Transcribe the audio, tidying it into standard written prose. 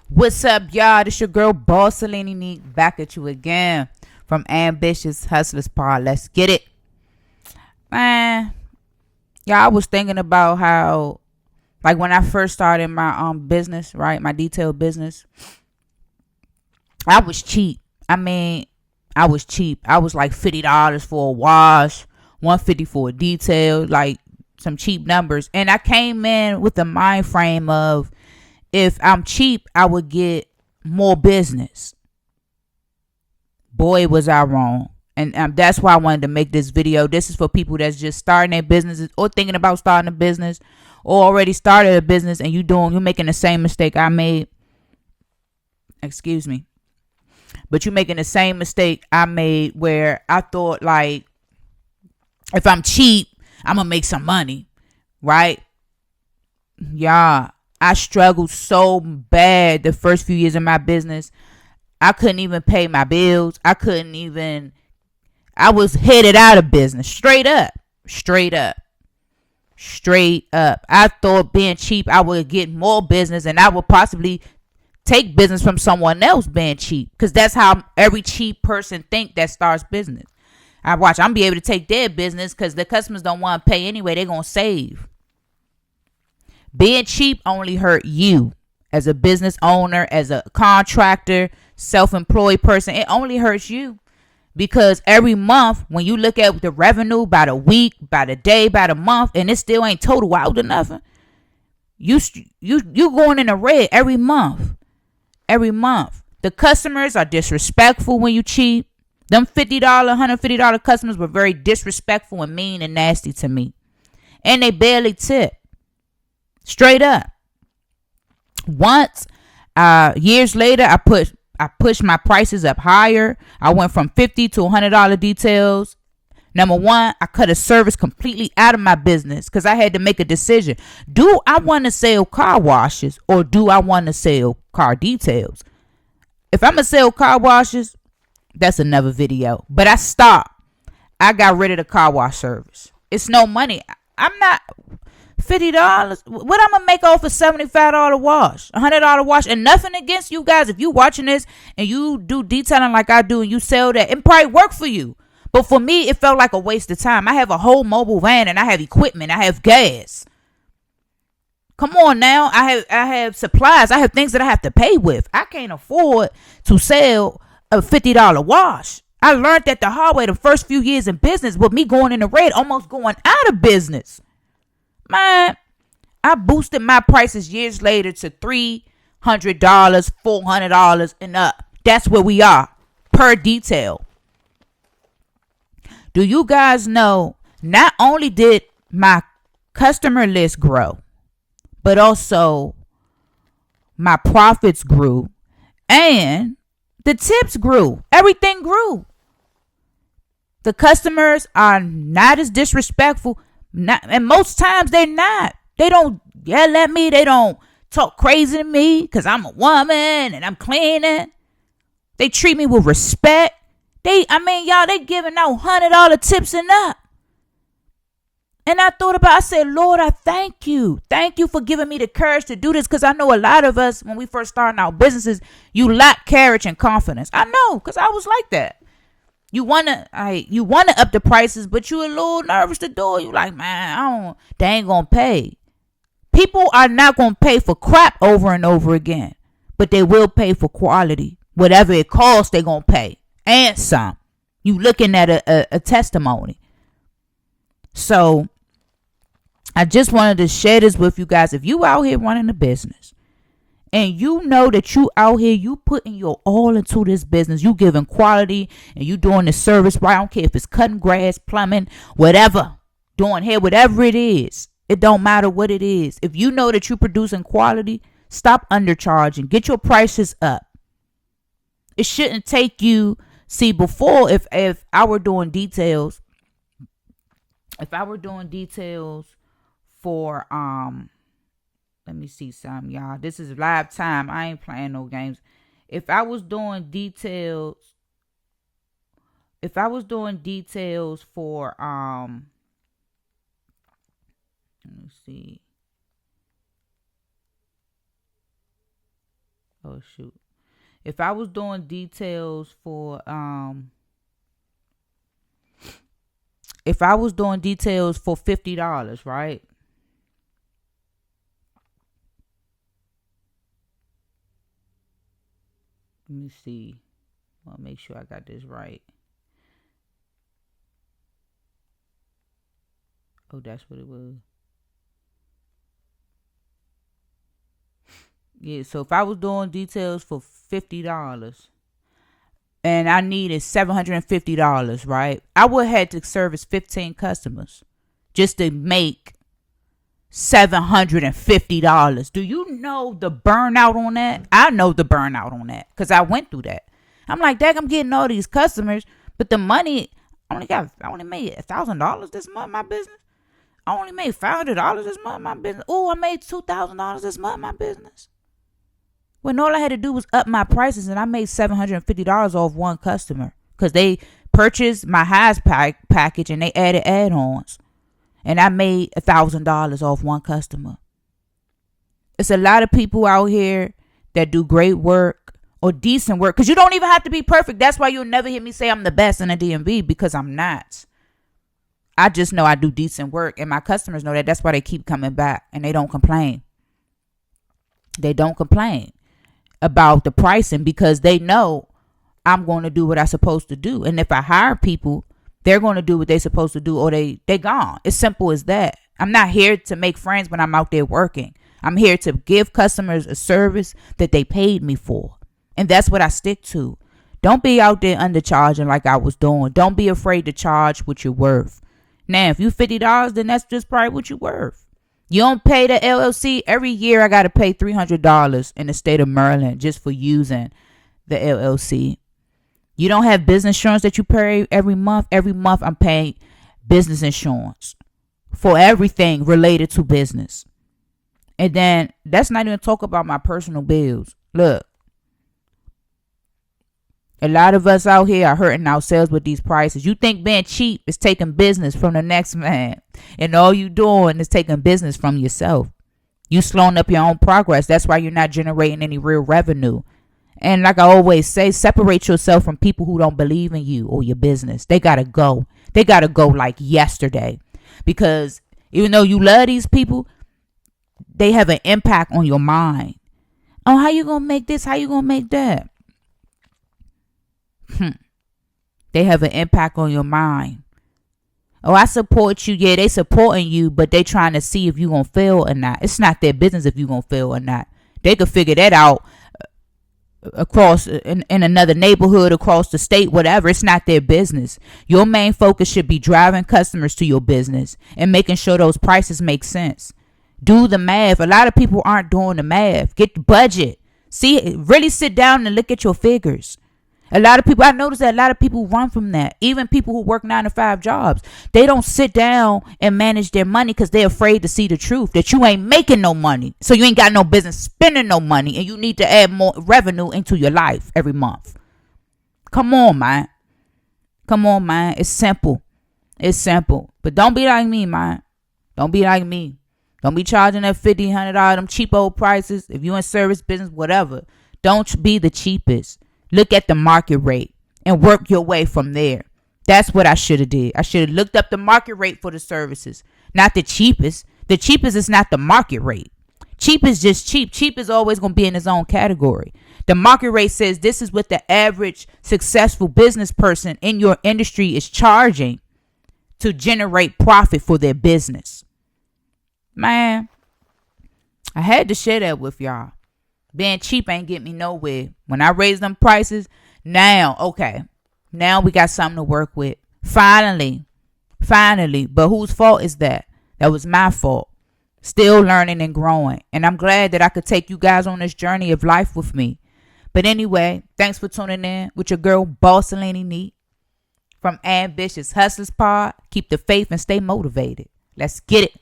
What's up, y'all? This your girl, Boss Selene Neek, back at you again from Ambitious Hustlers Pod. Let's get it. Man, y'all, I was thinking about how, like, when I first started my business, right? My detail business, I was cheap. I was cheap. I was like $50 for a wash, 150 for a detail, like some cheap numbers. And I came in with the mind frame of, if I'm cheap, I would get more business. Boy, was I wrong. And that's why I wanted to make this video. This is for people that's just starting their businesses or thinking about starting a business or already started a business, and you're making the same mistake I made. Excuse me. But you're making the same mistake I made, where I thought, like, if I'm cheap, I'm going to make some money, right? Yeah. I struggled so bad the first few years of my business. I couldn't even pay my bills. I was headed out of business. Straight up. I thought being cheap, I would get more business, and I would possibly take business from someone else being cheap. Because that's how every cheap person think that starts business. I'm going to be able to take their business because the customers don't want to pay anyway. They're going to save. Being cheap only hurt you as a business owner, as a contractor, self-employed person. It only hurts you, because every month when you look at the revenue by the week, by the day, by the month, and it still ain't total out to nothing, you going in the red every month. The customers are disrespectful when you cheap. Them $50, $150 customers were very disrespectful and mean and nasty to me, and they barely tip. Straight up. Once, years later, I pushed my prices up higher. I went from $50 to $100 details. Number one, I cut a service completely out of my business because I had to make a decision. Do I want to sell car washes, or do I want to sell car details? If I'm going to sell car washes, that's another video. But I stopped. I got rid of the car wash service. It's no money. I'm not... $50. What I'm gonna make off a $75 wash, $100 wash, and nothing against you guys. If you watching this and you do detailing like I do and you sell that, it probably work for you. But for me, it felt like a waste of time. I have a whole mobile van and I have equipment. I have gas. Come on now. I have supplies. I have things that I have to pay with. I can't afford to sell a $50 wash. I learned that the hard way the first few years in business, with me going in the red, almost going out of business. Man, I boosted my prices years later to $300, $400 and up. That's where we are per detail. Do you guys know, not only did my customer list grow, but also my profits grew and the tips grew. Everything grew. The customers are not as disrespectful. And most times they're not. They don't yell at me. They don't talk crazy to me because I'm a woman and I'm cleaning. They treat me with respect. They giving out $100 tips and up. And I said, Lord, I thank you. Thank you for giving me the courage to do this, because I know a lot of us, when we first starting our businesses, you lack courage and confidence. I know, because I was like that. You wanna up the prices, but you a little nervous to do it. You like, man, they ain't gonna pay. People are not gonna pay for crap over and over again, but they will pay for quality. Whatever it costs, they gonna pay, and some. You looking at a testimony. So I just wanted to share this with you guys. If you out here running a business, and you know that you out here, you putting your all into this business, you giving quality, and you doing the service right. I don't care if it's cutting grass, plumbing, whatever, doing hair, whatever it is. It don't matter what it is. If you know that you're producing quality, stop undercharging. Get your prices up. It shouldn't take you. See, before, if I were doing details, for let me see some, y'all. This is live time. I ain't playing no games. If I was doing details for let me see. Oh, Oh shoot. If I was doing details for if I was doing details for $50, right? Let me see. I'll make sure I got this right. Oh, that's what it was. Yeah, so if I was doing details for $50 and I needed $750, right? I would have had to service 15 customers just to make $750. Do you know the burnout on that? I know the burnout on that because I went through that. I'm like, Dad, I'm getting all these customers, but the money I only made $1,000 this month in my business. I only made $500 this month in my business. Oh, I made $2,000 this month in my business. When all I had to do was up my prices, and I made $750 off one customer because they purchased my highest package and they added add-ons, and I made $1,000 off one customer. It's a lot of people out here that do great work or decent work because you don't even have to be perfect. That's why you'll never hear me say I'm the best in the DMV because I'm not. I just know I do decent work, and my customers know that. That's why they keep coming back, and they don't complain. They don't complain about the pricing because they know I'm going to do what I'm supposed to do. And if I hire people, they're going to do what they're supposed to do, or they gone. It's simple as that. I'm not here to make friends when I'm out there working. I'm here to give customers a service that they paid me for. And that's what I stick to. Don't be out there undercharging like I was doing. Don't be afraid to charge what you're worth. Now, if you $50, then that's just probably what you're worth. You don't pay the LLC. Every year I got to pay $300 in the state of Maryland just for using the LLC. You don't have business insurance that you pay every month. Every month I'm paying business insurance for everything related to business. And then that's not even talk about my personal bills. Look, a lot of us out here are hurting ourselves with these prices. You think being cheap is taking business from the next man, and all you doing is taking business from yourself. You slowing up your own progress. That's why you're not generating any real revenue. And like I always say, separate yourself from people who don't believe in you or your business. They gotta go. They gotta go like yesterday, because even though you love these people, they have an impact on your mind. Oh, how you gonna make this? How you gonna make that? They have an impact on your mind. Oh, I support you. Yeah, they supporting you, but they trying to see if you gonna fail or not. It's not their business if you gonna fail or not. They could figure that out across in another neighborhood, across the state, whatever. It's not their business. Your main focus should be driving customers to your business and making sure those prices make sense. Do the math. A lot of people aren't doing the math. Get the budget. See, really sit down and look at your figures. A lot of people, I notice that a lot of people run from that. Even people who work 9-to-5 jobs, they don't sit down and manage their money because they're afraid to see the truth that you ain't making no money. So you ain't got no business spending no money, and you need to add more revenue into your life every month. Come on, man. Come on, man. It's simple. It's simple. But don't be like me, man. Don't be like me. Don't be charging that $50, $100, them cheap old prices. If you in service business, whatever, don't be the cheapest. Look at the market rate and work your way from there. That's what I should have did. I should have looked up the market rate for the services, not the cheapest. The cheapest is not the market rate. Cheap is just cheap. Cheap is always going to be in its own category. The market rate says this is what the average successful business person in your industry is charging to generate profit for their business. Man, I had to share that with y'all. Being cheap ain't get me nowhere. When I raised them prices, now we got something to work with. Finally. But whose fault is that? That was my fault. Still learning and growing. And I'm glad that I could take you guys on this journey of life with me. But anyway, thanks for tuning in with your girl, Bossalini Neat, from Ambitious Hustlers Pod. Keep the faith and stay motivated. Let's get it.